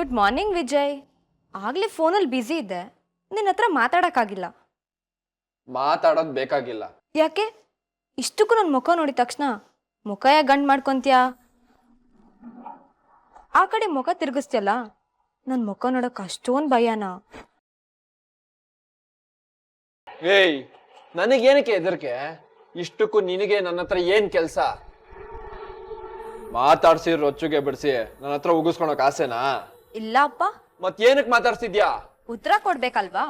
Good morning Vijay. ಆಗ್ಲೇ ಫೋನಲ್ಲಿ busy ಇದ್ದೆ, ನಿನ್ನ ಹತ್ರ ಮಾತಾಡಕ್ಕಾಗಿಲ್ಲ. ಮಾತಾಡೋದು ಬೇಕಾಗಿಲ್ಲ. ಯಾಕೆ? ಇಷ್ಟಕ್ಕೂ ನನ್ನ ಮುಖ ನೋಡಿದ ತಕ್ಷಣ ಮುಖ ಯಾಕೆ ಗಂಡು ಮಾಡ್ಕೊಂತೀಯ? ಆ ಕಡೆ ಮುಖ ತಿರುಗಿಸ್ತಿಯಲ್ಲ, ನನ್ನ ಮುಖ ನೋಡೋಕೆ ಅಷ್ಟೊಂದು ಭಯನಾ? ಏಯ್, ನನಗೇನಕ್ಕೆ ಹೆದರ್ಕೆ? ಇಷ್ಟಕ್ಕೂ ನಿನಗೆ ನನ್ನ ಹತ್ರ ಏನ್ ಕೆಲ್ಸ? ಮಾತಾಡ್ಸಿ ರೊಚ್ಚುಗೆ ಬಿಡಿಸಿ ನನ್ನ ಹತ್ರ ಉಗಿಸ್ಕೊಳಕ್ ಆಸೆನಾ? ಇಲ್ಲ ಅಪ್ಪ. ಮತ್ತೇನಕ್ ಮಾತಾಡ್ಸಿದ್ಯಾ? ಉತ್ತರ ಕೊಡ್ಬೇಕಲ್ವಾ?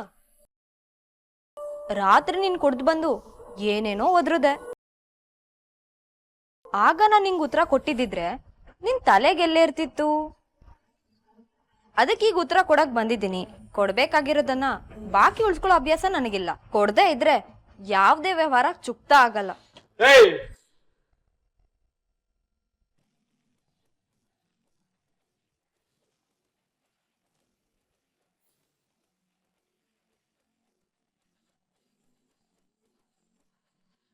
ರಾತ್ರಿ ನೀನ್ ಕುಡ್ದು ಬಂದು ಏನೇನೋ ಒದ್ರುದೆ. ಆಗ ನಾನು ನಿಂಗೆ ಉತ್ತರ ಕೊಟ್ಟಿದ್ದಿದ್ರೆ ನಿನ್ ತಲೆಗೆಲ್ಲೇ ಇರ್ತಿತ್ತು? ಅದಕ್ಕೆ ಈಗ ಉತ್ತರ ಕೊಡಕ್ ಬಂದಿದ್ದೀನಿ. ಕೊಡ್ಬೇಕಾಗಿರೋದನ್ನ ಬಾಕಿ ಉಳ್ಸ್ಕೊಳ್ಳೋ ಅಭ್ಯಾಸ ನನಗಿಲ್ಲ. ಕೊಡದೇ ಇದ್ರೆ ಯಾವ್ದೇ ವ್ಯವಹಾರ ಚುಕ್ತ ಆಗಲ್ಲ. ಏಯ್,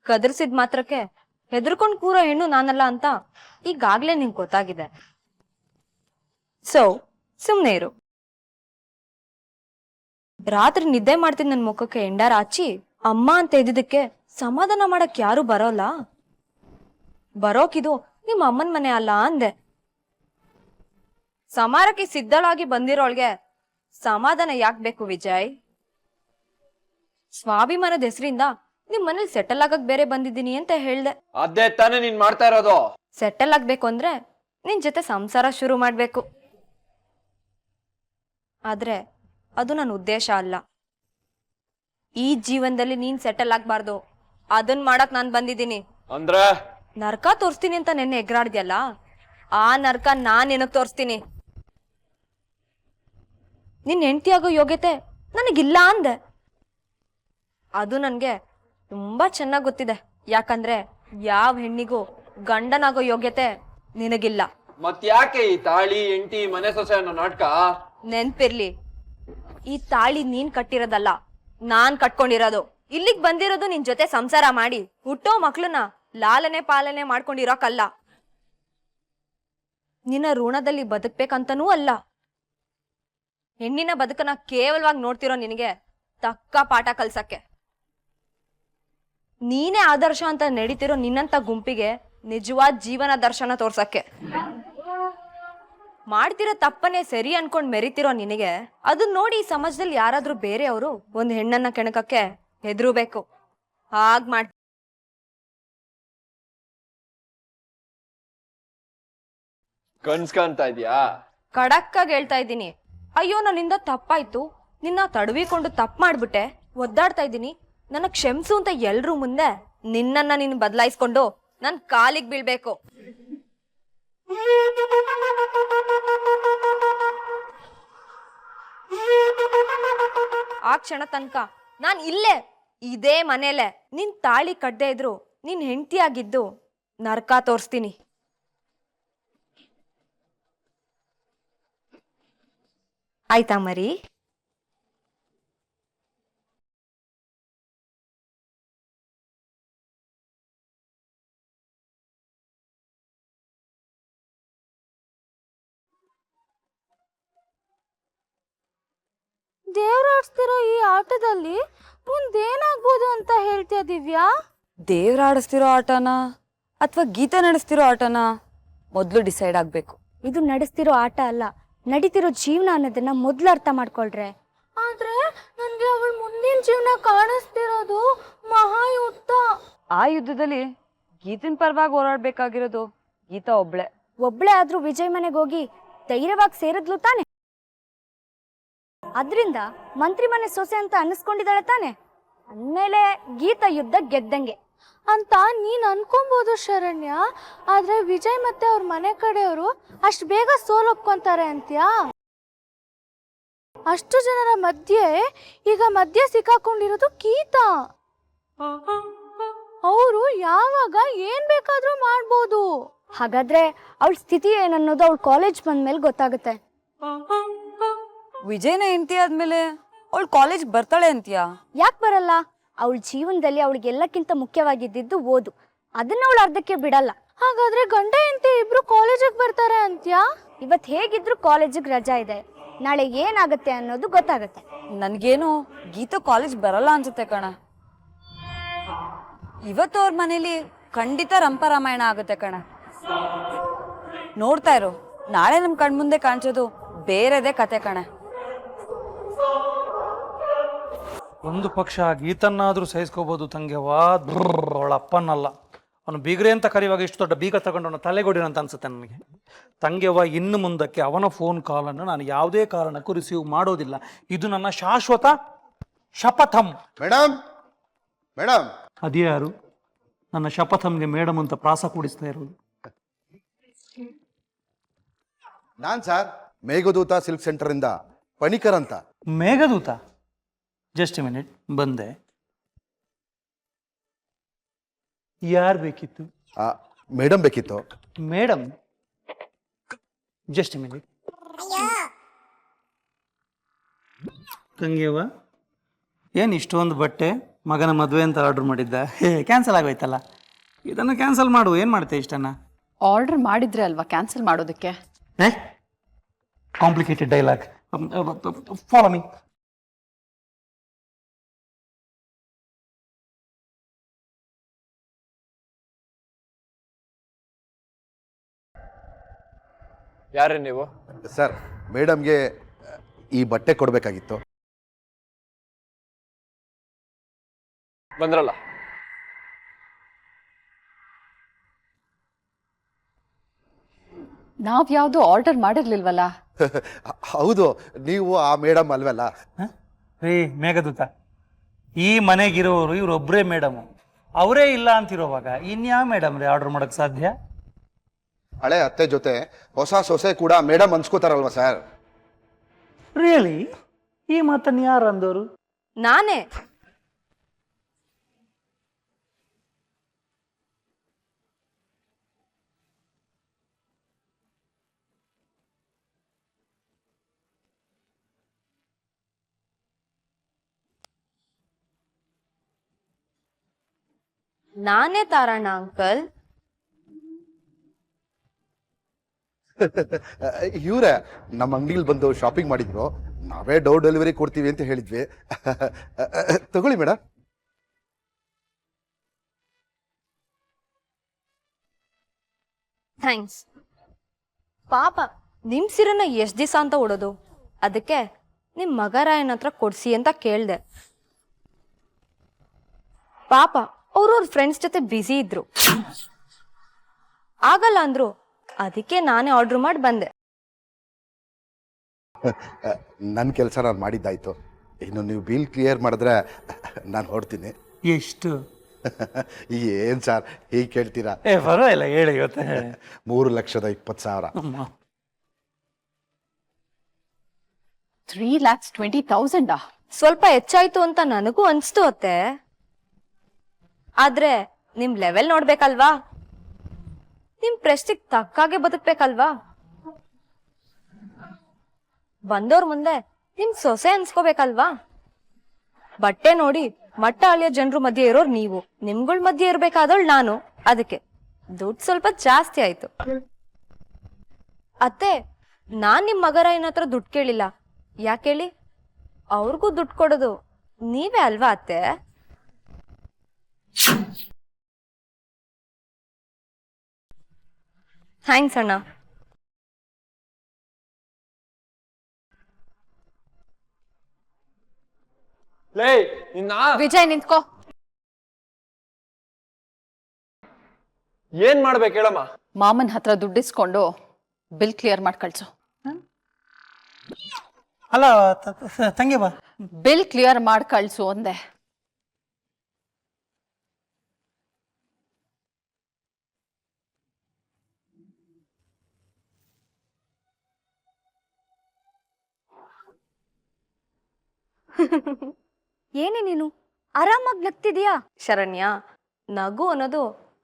ಕದರ್ಸಿದ್ ಮಾತ್ರಕ್ಕೆ ಹೆದರ್ಕೊಂಡ್ ಕೂರೋ ಹೆಣ್ಣು ನಾನಲ್ಲ ಅಂತ ಈಗಾಗ್ಲೇ ನಿಂಗೆ ಗೊತ್ತಾಗಿದೆ. ಸುಮ್ನೆ ಇರು. ರಾತ್ರಿ ನಿದ್ದೆ ಮಾಡ್ತಿದ್ ನನ್ ಮುಖಕ್ಕೆ ಎಂಡಾರ ಹಚ್ಚಿ ಅಮ್ಮ ಅಂತ ಎದ್ದಿದ್ದಕ್ಕೆ ಸಮಾಧಾನ ಮಾಡಕ್ ಯಾರು ಬರೋಲ್ಲ. ಬರೋಕಿದು ನಿಮ್ಮ ಅಮ್ಮನ ಮನೆ ಅಲ್ಲ ಅಂದೆ. ಸಮಾರಕ್ಕೆ ಸಿದ್ಧಳಾಗಿ ಬಂದಿರೋಳ್ಗೆ ಸಮಾಧಾನ ಯಾಕೆ ಬೇಕು ವಿಜಯ್? ಸ್ವಾಭಿಮಾನದ ಹೆಸರಿಂದ ನಿಮ್ ಮನೇಲಿ ಸೆಟಲ್ ಆಗಕ್ ಬೇರೆ ಬಂದಿದ್ದೀನಿ ಅಂತ ಹೇಳ್ದೆ. ಅದೇ ತಾನೇ ನೀನ್ ಮಾಡ್ತಾ ಇರೋದು. ಸೆಟಲ್ ಆಗ್ಬೇಕು ಅಂದ್ರೆ ನಿನ್ ಜೊತೆ ಸಂಸಾರ ಶುರು ಮಾಡ್ಬೇಕು. ಆದ್ರೆ ಅದು ನನ್ನ ಉದ್ದೇಶ ಅಲ್ಲ. ಈ ಜೀವನದಲ್ಲಿ ನೀನ್ ಸೆಟಲ್ ಆಗ್ಬಾರ್ದು, ಅದನ್ ಮಾಡಕ್ ನಾನ್ ಬಂದಿದ್ದೀನಿ. ಅಂದ್ರೆ ನರ್ಕ ತೋರಿಸ್ತೀನಿ ಅಂತ ನೆನ್ನೆ ಎಗ್ರಾಡ್ದ್ಯಲ್ಲ, ಆ ನರ್ಕ ನಾನ್ ನಿನಗ್ ತೋರಿಸ್ತೀನಿ. ನಿನ್ ಹೆಂಡತಿ ಆಗೋ ಯೋಗ್ಯತೆ ನನಗಿಲ್ಲ ಅಂದೆ. ಅದು ನನ್ಗೆ ತುಂಬಾ ಚೆನ್ನಾಗ್ ಗೊತ್ತಿದೆ. ಯಾಕಂದ್ರೆ ಯಾವ ಹೆಣ್ಣಿಗೂ ಗಂಡನಾಗೋ ಯೋಗ್ಯತೆ ನಿನಗಿಲ್ಲ. ಮತ್ಯಾಕೆ ಈ ತಾಳಿ ಎಂಟಿ ಮನೆ ಸೊಸೆ ಅನ್ನೋ ನಾಟಕ? ನೆನ್ಪಿರ್ಲಿ, ಈ ತಾಳಿ ನೀನ್ ಕಟ್ಟಿರೋದಲ್ಲ, ನಾನ್ ಕಟ್ಕೊಂಡಿರೋದು. ಇಲ್ಲಿಗ್ ಬಂದಿರೋದು ನಿನ್ ಜೊತೆ ಸಂಸಾರ ಮಾಡಿ ಹುಟ್ಟೋ ಮಕ್ಳನ್ನ ಲಾಲನೆ ಪಾಲನೆ ಮಾಡ್ಕೊಂಡಿರೋಕಲ್ಲ. ನಿನ್ನ ಋಣದಲ್ಲಿ ಬದುಕ್ಬೇಕಂತನೂ ಅಲ್ಲ. ಹೆಣ್ಣಿನ ಬದುಕನ್ನ ಕೇವಲವಾಗಿ ನೋಡ್ತಿರೋ ನಿನಗೆ ತಕ್ಕ ಪಾಠ ಕಲ್ಸಕ್ಕೆ. ನೀನೇ ಆದರ್ಶ ಅಂತ ನಡೀತಿರೋ ನಿನ್ನಂತ ಗುಂಪಿಗೆ ನಿಜವಾದ ಜೀವನ ದರ್ಶನ ತೋರ್ಸಕ್ಕೆ. ಮಾಡ್ತಿರೋ ತಪ್ಪನೆ ಸರಿ ಅನ್ಕೊಂಡ್ ಮೆರಿತಿರೋ ನಿನಗೆ ಅದನ್ನ ನೋಡಿ ಈ ಸಮಾಜದಲ್ಲಿ ಯಾರಾದ್ರೂ ಬೇರೆಯವರು ಒಂದ್ ಹೆಣ್ಣನ್ನ ಕೆಣಕಕ್ಕೆ ಹೆದರ್ಬೇಕು. ಹಾಗ್ ಮಾಡ್ ಕನ್ಸ್ಕಂತ ಇದ್ಯಾ? ಖಡಕ್ಕಾಗಿ ಹೇಳ್ತಾ ಇದ್ದೀನಿ. ಅಯ್ಯೋ ನನ್ನಿಂದ ತಪ್ಪಾಯ್ತು, ನಿನ್ನ ತಡವಿಕೊಂಡು ತಪ್ಪು ಮಾಡ್ಬಿಟ್ಟೆ, ಒದ್ದಾಡ್ತಾ ಇದ್ದೀನಿ, ನನ್ನ ಕ್ಷಮಿಸು ಅಂತ ಎಲ್ರೂ ಮುಂದೆ ನಿನ್ನನ್ನ ನೀನು ಬದಲಾಯಿಸ್ಕೊಂಡು ನನ್ ಕಾಲಿಗೆ ಬೀಳ್ಬೇಕು. ಆ ಕ್ಷಣ ತನಕ ನಾನ್ ಇಲ್ಲೇ ಇದೇ ಮನೇಲೆ ನಿನ್ ತಾಳಿ ಕಡ್ದೇ ಇದ್ರು ನಿನ್ ಹೆಂಡತಿ ಆಗಿದ್ದು ನರ್ಕ ತೋರಿಸ್ತೀನಿ. ಆಯ್ತಾ ಮರಿ? ದೇವ್ರಾಡ್ಸ್ತಿರೋ ಈ ಆಟದಲ್ಲಿ ಮುಂದೇನಾಗ್ಬೋದು ಅಂತ ಹೇಳ್ತೀಯ ದಿವ್ಯಾ? ದೇವ್ರಾಡಿಸ್ತಿರೋ ಆಟನಾ ಅಥವಾ ಗೀತ ನಡೆಸ್ತಿರೋ ಆಟನಾ ಮೊದಲು ಡಿಸೈಡ್ ಆಗ್ಬೇಕು. ಇದು ನಡೆಸ್ತಿರೋ ಆಟ ಅಲ್ಲ, ನಡೀತಿರೋ ಜೀವನ ಅನ್ನೋದನ್ನ ಮೊದ್ಲು ಅರ್ಥ ಮಾಡ್ಕೊಳ್ರೆ. ಆದ್ರೆ ನನ್ಗೆ ಅವಳ ಮುಂದಿನ ಜೀವನ ಕಾಣಿಸ್ತಿರೋದು ಮಹಾಯುದ್ಧ. ಆ ಯುದ್ಧದಲ್ಲಿ ಗೀತನ್ ಪರವಾಗಿ ಹೋರಾಡ್ಬೇಕಾಗಿರೋದು ಗೀತಾ ಒಬ್ಳೆ ಆದ್ರೂ ವಿಜಯ್ ಮನೆಗೆ ಹೋಗಿ ಧೈರ್ಯವಾಗಿ ಸೇರಿದ್ಲು ತಾನೆ. ಅದ್ರಿಂದ ಮಂತ್ರಿ ಮನೆ ಸೊಸೆ ಅಂತ ಅನ್ನಿಸ್ಕೊಂಡಿದ್ದಾಳೆ ತಾನೆ. ಅಂದ್ಮೇಲೆ ಗೀತಾ ಯುದ್ಧ ಗೆದ್ದಂಗೆ ಅಂತ ನೀನ್ ಅನ್ಕೊಬಹುದು ಶರಣ್ಯ. ಆದ್ರೆ ವಿಜಯ್ ಮತ್ತೆ ಅವ್ರ ಮನೆ ಕಡೆಯವರು ಅಷ್ಟು ಬೇಗ ಸೋಲೊಪ್ಕೊಂತಾರೆ ಅಂತ್ಯಾ? ಅಷ್ಟು ಜನರ ಮಧ್ಯೆ ಈಗ ಮಧ್ಯೆ ಸಿಕ್ಕಾಕೊಂಡಿರೋದು ಗೀತಾ. ಅವರು ಯಾವಾಗ ಏನ್ ಬೇಕಾದ್ರೂ ಮಾಡ್ಬೋದು. ಹಾಗಾದ್ರೆ ಅವಳ ಸ್ಥಿತಿ ಏನನ್ನೋದು ಅವಳ ಕಾಲೇಜ್ ಬಂದ್ಮೇಲೆ ಗೊತ್ತಾಗುತ್ತೆ. ವಿಜಯನ ಹೆಂಡತಿ ಆದ್ಮೇಲೆ ಅವಳು ಕಾಲೇಜ್ ಬರ್ತಾಳೆ ಅಂತೀಯಾ? ಯಾಕೆ ಬರಲ್ಲ? ಅವಳ ಜೀವನದಲ್ಲಿ ಅವಳಿಗೆ ಎಲ್ಲಕ್ಕಿಂತ ಮುಖ್ಯವಾಗಿದ್ದು ಓದು. ಅದನ್ನ ಅವಳು ಅರ್ಧಕ್ಕೆ ಬಿಡಲ್ಲ. ಹಾಗಾದ್ರೆ ಗಂಡ ಹೆಂಡತಿ ಇಬ್ರು ಕಾಲೇಜಿಗೆ ಬರ್ತಾರೆ ಅಂತ್ಯಾ? ಇವತ್ತು ಹೇಗಿದ್ರು ಕಾಲೇಜಿಗೆ ರಜಾ ಇದೆ, ನಾಳೆ ಏನಾಗುತ್ತೆ ಅನ್ನೋದು ಗೊತ್ತಾಗುತ್ತೆ. ನನ್ಗೇನು ಗೀತಾ ಕಾಲೇಜ್ ಬರಲ್ಲ ಅನ್ಸುತ್ತೆ ಕಣ. ಇವತ್ತು ಅವ್ರ ಮನೇಲಿ ಖಂಡಿತ ರಂಪರಾಮಾಯಣ ಆಗುತ್ತೆ ಕಣ. ನೋಡ್ತಾ ಇರು, ನಾಳೆ ನಮ್ ಕಣ್ಮುಂದೆ ಕಾಣಿಸೋದು ಬೇರೆದೇ ಕತೆ ಕಣ. ಒಂದು ಪಕ್ಷ ಗೀತನ್ನಾದ್ರೂ ಸಹಿಸ್ಕೋಬಹುದು ತಂಗೆವಾ, ಅವಳ ಅಪ್ಪನಲ್ಲ. ಅವನು ಬೀಗ್ರೆ ಅಂತ ಕರೆಯುವಾಗ ಇಷ್ಟು ದೊಡ್ಡ ಬೀಗ ತಗೊಂಡು ಅವನ ತಲೆಗೊಡಿನ ಅಂತ ಅನ್ಸುತ್ತೆ ನನಗೆ. ತಂಗೆವ ಇನ್ನು ಮುಂದಕ್ಕೆ ಅವನ ಫೋನ್ ಕಾಲನ್ನು ನಾನು ಯಾವುದೇ ಕಾರಣಕ್ಕೂ ರಿಸೀವ್ ಮಾಡೋದಿಲ್ಲ. ಇದು ನನ್ನ ಶಾಶ್ವತ ಶಪಥಂ. ಮೇಡಮ್ ಮೇಡಮ್ ಅದೇ ಯಾರು ನನ್ನ ಶಪಥಂಗೆ ಮೇಡಮ್ ಅಂತ ಪ್ರಾಸ ಕೂಡಿಸ್ತಾ ಇರೋದು? ನಾನ್ ಸರ್ ಮೇಘದೂತ ಸಿಲ್ಕ್ ಸೆಂಟರ್ ಇಂದ ಪಣಿಕರ್ ಅಂತ. ಮೇಘದೂತ? ಜಸ್ಟ್ ಎ ಮಿನಿಟ್, ಬಂದೆ. ಯಾರು ಬೇಕಿತ್ತು? ಮೇಡಮ್ ಬೇಕಿತ್ತು. ಮೇಡಮ್? Just a minute. ತಂಗಿಯವ್ವ, ಏನು ಇಷ್ಟೊಂದು ಬಟ್ಟೆ? ಮಗನ ಮದುವೆ ಅಂತ ಆರ್ಡರ್ ಮಾಡಿದ್ದ, ಕ್ಯಾನ್ಸಲ್ ಆಗೋಯ್ತಲ್ಲ. ಇದನ್ನು ಕ್ಯಾನ್ಸಲ್ ಮಾಡು. ಏನು ಮಾಡ್ತೆ ಇಷ್ಟನ್ನ? ಆರ್ಡರ್ ಮಾಡಿದ್ರೆ ಅಲ್ವಾ ಕ್ಯಾನ್ಸಲ್ ಮಾಡೋದಕ್ಕೆ? Complicated dialogue. Follow me. ಯಾರೇ ನೀವು? ಸರ್, ಮೇಡಮ್ಗೆ ಈ ಬಟ್ಟೆ ಕೊಡಬೇಕಾಗಿತ್ತು. ಬಂದ್ರಲ್ಲ. ನಾವ್ ಯಾವ್ದು ಆರ್ಡರ್ ಮಾಡಿರ್ಲಿಲ್ವಲ್ಲ. ಹೌದು, ನೀವು ಆ ಮೇಡಮ್ ಅಲ್ವಲ್ಲ? ರೀ ಮೇಘದೂತ, ಈ ಮನೆಗಿರೋರು ಇವರೊಬ್ಬರೇ ಮೇಡಮು. ಅವರೇ ಇಲ್ಲ ಅಂತಿರೋವಾಗ ಇನ್ಯಾವ ಮೇಡಮ್ ರೀ ಆರ್ಡರ್ ಮಾಡೋಕ್ಕೆ ಸಾಧ್ಯ? ಹಳೆ ಅತ್ತೆ ಜೊತೆ ಹೊಸ ಸೊಸೆ ಕೂಡ ಮೇಡಮ್ ಅನ್ಸ್ಕೋತಾರಲ್ವಾ ಸರ್? ರಿಯಲಿ? ಈ ಮಾತನ್ನು ಯಾರು ಅಂದವರು? ನಾನೇ. ನಾನೇ ತಾರಣ್ಣ ಅಂಕಲ್. ಇವ್ರೆ ನಮ್ಮ ಅಂಗಡಿಲಿ ಬಂದು ಶಾಪಿಂಗ್ ಮಾಡಿದ್ರು. ನಾವೇ ಡೋರ್ ಡೆಲಿವರಿ ಕೊಡ್ತೀವಿ ಅಂತ ಹೇಳಿದ್ವಿ. ತಗೊಳ್ಳಿ ಮೇಡಮ್. ಥ್ಯಾಂಕ್ಸ್. ಪಾಪ ನಿಮ್ ಸೀರೆನ ಎಷ್ಟ್ ದಿವಸ ಅಂತ ಉಡೋದು, ಅದಕ್ಕೆ ನಿಮ್ ಮಗರಾಯನ ಹತ್ರ ಕೊಡ್ಸಿ ಅಂತ ಕೇಳ್ದೆ. ಪಾಪ ಅವ್ರವ್ರ ಫ್ರೆಂಡ್ಸ್ ಜೊತೆ ಬ್ಯುಸಿ ಇದ್ರು, ಆಗಲ್ಲ ಅಂದ್ರು. ಅದಕ್ಕೆ ನಾನೇ ಆರ್ಡರ್ ಮಾಡಿ ಬಂದೆ. ನನ್ನ ಕೆಲಸ ನಾನು ಮಾಡಿದ್ದಾಯ್ತು. ಇನ್ನು ನೀವು ಬಿಲ್ ಕ್ಲಿಯರ್ ಮಾಡಿದ್ರೆ ನಾನು ಹೊರಡ್ತೀನಿ. ಎಷ್ಟು? ಏನ್ ಸರ್ ಹೀಗೆ ಕೇಳ್ತೀರಾ? ಪರವಾಗಿಲ್ಲ, ಹೇಳಿ. ಇವತ್ತೆ 3,20,000. 3,20,000? ಸ್ವಲ್ಪ ಹೆಚ್ಚಾಯ್ತು ಅಂತ ನನಗೂ ಅನ್ಸ್ತು ಅತ್ತೆ. ಆದ್ರೆ ನಿಮ್ ಲೆವೆಲ್ ನೋಡ್ಬೇಕಲ್ವಾ, ನಿಮ್ ಪ್ರೆಸ್ಟಿಗ್ ತಕ್ಕಾಗೆ ಬದುಕ್ಬೇಕಲ್ವಾ. ಬಂದೋರ್ ಮುಂದೆ ನಿಮ್ ಸೊಸೆ ಅನ್ಸ್ಕೋಬೇಕಲ್ವಾ. ಬಟ್ಟೆ ನೋಡಿ ಮಟ್ಟ ಅಳಿಯ ಜನರು ಮಧ್ಯೆ ಇರೋರು ನೀವು, ನಿಮ್ಗಳ ಮಧ್ಯೆ ಇರ್ಬೇಕಾದವಳು ನಾನು. ಅದಕ್ಕೆ ದುಡ್ಡು ಸ್ವಲ್ಪ ಜಾಸ್ತಿ ಆಯ್ತು. ಅತ್ತೆ, ನಾನ್ ನಿಮ್ ಮಗರಾಯನ ಹತ್ರ ದುಡ್ಡು ಕೇಳಿಲ್ಲ. ಯಾಕೇಳಿ? ಅವ್ರಿಗೂ ದುಡ್ಡು ಕೊಡೋದು ನೀವೇ ಅಲ್ವಾ ಅತ್ತೆ? ಥ್ಯಾಂಕ್ಸ್ ಅಣ್ಣ. ಲೇ ನಿನ್ನ ವಿಜಯ್ ನಿಂತ್ಕೋ. ಏನ್ ಮಾಡ್ಬೇಕು ಹೇಳಮ್ಮ? ಮಾಮನ್ ಹತ್ರ ದುಡ್ಡಿಸ್ಕೊಂಡು ಬಿಲ್ ಕ್ಲಿಯರ್ ಮಾಡಿ ಕಳ್ಸು. ಅಲ್ಲ ತಂಗಿ ಬಾ. ಬಿಲ್ ಕ್ಲಿಯರ್ ಮಾಡಿ ಕಳ್ಸು ಅಂದೆ. ಏನೇ ನೀನು ಆರಾಮಾಗಿ ನಗ್ತಿದೀಯಾ? ಶರಣ್ಯ, ನಗು ಅನ್ನೋದು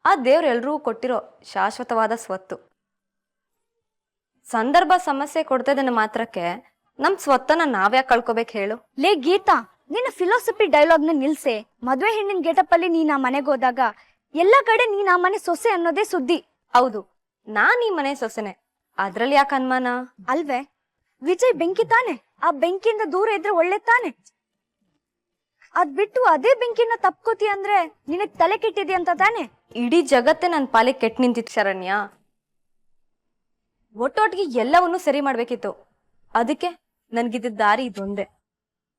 ಆ ದೇವ್ರು ಎಲ್ರಿಗೂ ಕೊಟ್ಟಿರೋ ಶಾಶ್ವತವಾದ ಸ್ವತ್ತು. ಸಂದರ್ಭ ಸಮಸ್ಯೆ ಕೊಡ್ತದನ್ನ ಮಾತ್ರಕ್ಕೆ ನಮ್ ಸ್ವತ್ತನ್ನ ನಾವ್ಯಾಕೆ ಕಳ್ಕೊಬೇಕು ಹೇಳು? ಲೇ ಗೀತಾ, ನಿನ್ನ ಫಿಲಾಸಫಿ ಡೈಲಾಗ್ನ ನಿಲ್ಸೆ. ಮದ್ವೆ ಹೆಣ್ಣಿನ ಗೆಟಪ್ ಅಲ್ಲಿ ನೀನ್ ಆ ಮನೆಗೆ ಹೋದಾಗ ಎಲ್ಲ ಕಡೆ ನೀನ್ ಆ ಮನೆ ಸೊಸೆ ಅನ್ನೋದೇ ಸುದ್ದಿ. ಹೌದು, ನಾನ್ ಈ ಮನೆ ಸೊಸೆನೆ. ಅದ್ರಲ್ಲಿ ಯಾಕೆ ಅನುಮಾನ? ಅಲ್ವೇ? ವಿಜಯ್ ಬೆಂಕಿ ತಾನೆ, ಆ ಬೆಂಕಿಯಿಂದ ದೂರ ಇದ್ರೆ ಒಳ್ಳೆ ತಾನೆ. ಅದ್ ಬಿಟ್ಟು ಅದೇ ಬೆಂಕಿನ ತಪ್ಕೋತಿ ಅಂದ್ರೆ ನಿನಗ್ ತಲೆ ಕೆಟ್ಟಿದೆ ಅಂತ ತಾನೆ. ಇಡೀ ಜಗತ್ತೇ ನನ್ನ ಪಾಲಿಗೆ ಕೆಟ್ಟು ನಿಂತಿತ್ತು ಶರಣ್ಯ. ಒಟ್ಟೊಟ್ಟಿಗೆ ಎಲ್ಲವನ್ನೂ ಸರಿ ಮಾಡ್ಬೇಕಿತ್ತು. ಅದಕ್ಕೆ ನನ್ಗಿದ್ದ ದಾರಿ ಇದೊಂದೇ.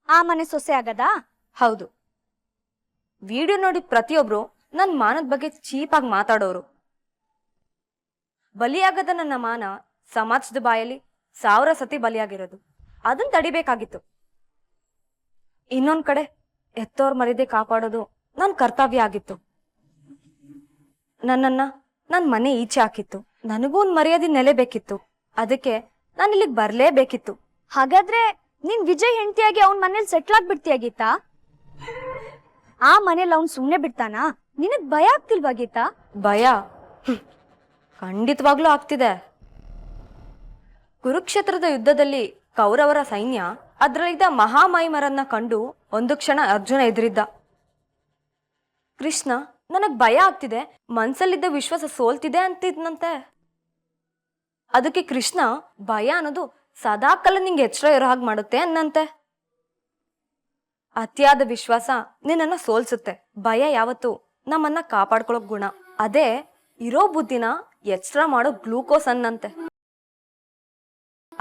ಆ ಮನೆ ಸೊಸೆ ಆಗದಾ? ಹೌದು. ವಿಡಿಯೋ ನೋಡಿ ಪ್ರತಿಯೊಬ್ರು ನನ್ನ ಮಾನದ ಬಗ್ಗೆ ಚೀಪಾಗಿ ಮಾತಾಡೋರು. ಬಲಿಯಾಗದ ನನ್ನ ಮಾನ ಸಮಾಜದ ಬಾಯಲ್ಲಿ 1000 ಸತಿ ಬಲಿಯಾಗಿರೋದು. ಅದನ್ನ ತಡಿಬೇಕಾಗಿತ್ತು. ಇನ್ನೊಂದ್ ಕಡೆ ಎತ್ತೋರ್ ಮರ್ಯಾದೆ ಕಾಪಾಡೋದು ನನ್ನ ಕರ್ತವ್ಯ ಆಗಿತ್ತು. ನನ್ನ ಮನೆ ಈಚೆ ಹಾಕಿತ್ತು. ನನಗೂ ಒಂದು ಮರ್ಯಾದೆ ನೆಲೆ ಬೇಕಿತ್ತು. ಅದಕ್ಕೆ ನಾನು ಇಲ್ಲಿಗೆ ಬರ್ಲೇಬೇಕಿತ್ತು. ಹಾಗಾದ್ರೆ ನೀನ್ ವಿಜಯ್ ಹೆಂಡತಿಯಾಗಿ ಅವ್ನ ಮನೇಲಿ ಸೆಟ್ಲ್ ಆಗ್ಬಿಡ್ತೀಯ ಗೀತಾ? ಆ ಮನೇಲಿ ಅವ್ನ್ ಸುಮ್ನೆ ಬಿಡ್ತಾನಾ? ನಿನಗ್ ಭಯ ಆಗ್ತಿಲ್ವಾ ಗೀತಾ? ಭಯ ಖಂಡಿತವಾಗ್ಲೂ ಆಗ್ತಿದೆ. ಕುರುಕ್ಷೇತ್ರದ ಯುದ್ಧದಲ್ಲಿ ಕೌರವರ ಸೈನ್ಯ ಅದರಲ್ಲಿದ್ದ ಮಹಾಮೈಮರನ್ನ ಕಂಡು ಒಂದು ಕ್ಷಣ ಅರ್ಜುನ ಎದುರಿದ್ದ. ಕೃಷ್ಣ ನನಗ್ ಭಯ ಆಗ್ತಿದೆ, ಮನ್ಸಲ್ಲಿದ್ದ ವಿಶ್ವಾಸ ಸೋಲ್ತಿದೆ ಅಂತಿದ್ನಂತೆ. ಅದಕ್ಕೆ ಕೃಷ್ಣ ಭಯ ಅನ್ನೋದು ಸದಾಕಾಲ ನಿಂಗೆ ಎಚ್ಚರ ಇರೋ ಹಾಗೆ ಮಾಡುತ್ತೆ ಅನ್ನಂತೆ. ಅತಿಯಾದ ವಿಶ್ವಾಸ ನಿನ್ನನ್ನ ಸೋಲ್ಸುತ್ತೆ. ಭಯ ಯಾವತ್ತು ನಮ್ಮನ್ನ ಕಾಪಾಡ್ಕೊಳ್ಳೋ ಗುಣ. ಅದೇ ಇರೋ ಬುದ್ಧಿನ ಎಚ್ಚರ ಮಾಡೋ ಗ್ಲೂಕೋಸ್ ಅನ್ನಂತೆ.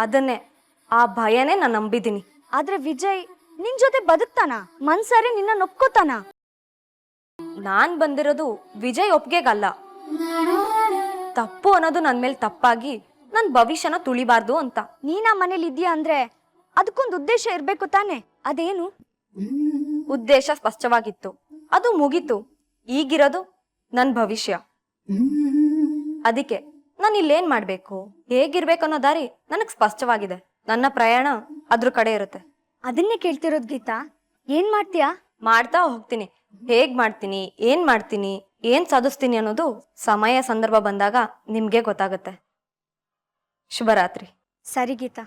ಅದನ್ನೇ, ಆ ಭಯನೇ ನಾನು ನಂಬಿದ್ದೀನಿ. ಆದ್ರೆ ವಿಜಯ್ ನಿನ್ ಜೊತೆ ಬದುಕ್ತಾನ? ಮನ್ಸಾರಿ ನಿನ್ನ ನೊಪ್ಕೋತಾನ? ನಾನ್ ಬಂದಿರೋದು ವಿಜಯ್ ಒಪ್ಗೆಗಲ್ಲ. ತಪ್ಪು ಅನ್ನೋದು ನನ್ ಮೇಲೆ ತಪ್ಪಾಗಿ ನನ್ ಭವಿಷ್ಯನ ತುಳಿಬಾರ್ದು ಅಂತ. ನೀನ್ ಆ ಮನೇಲಿ ಇದ್ಯಾ ಅಂದ್ರೆ ಅದಕ್ಕೊಂದು ಉದ್ದೇಶ ಇರ್ಬೇಕು ತಾನೆ. ಅದೇನು? ಉದ್ದೇಶ ಸ್ಪಷ್ಟವಾಗಿತ್ತು, ಅದು ಮುಗೀತು. ಈಗಿರೋದು ನನ್ ಭವಿಷ್ಯ. ಅದಕ್ಕೆ ನಾನು ಇಲ್ಲೇನ್ ಮಾಡ್ಬೇಕು, ಹೇಗಿರ್ಬೇಕು ಅನ್ನೋ ದಾರಿ ನನಗ್ ಸ್ಪಷ್ಟವಾಗಿದೆ. ನನ್ನ ಪ್ರಯಾಣ ಅದ್ರ ಕಡೆ ಇರುತ್ತೆ. ಅದನ್ನೇ ಕೇಳ್ತಿರೋದ್ ಗೀತಾ. ಏನ್ ಮಾಡ್ತೀಯಾ? ಮಾಡ್ತಾ ಹೋಗ್ತೀನಿ. ಹೇಗ್ ಮಾಡ್ತೀನಿ, ಏನ್ ಮಾಡ್ತೀನಿ, ಏನ್ ಸಾಧಿಸ್ತೀನಿ ಅನ್ನೋದು ಸಮಯ ಸಂದರ್ಭ ಬಂದಾಗ ನಿಮ್ಗೆ ಗೊತ್ತಾಗುತ್ತೆ. ಶುಭರಾತ್ರಿ. ಸರಿ ಗೀತಾ.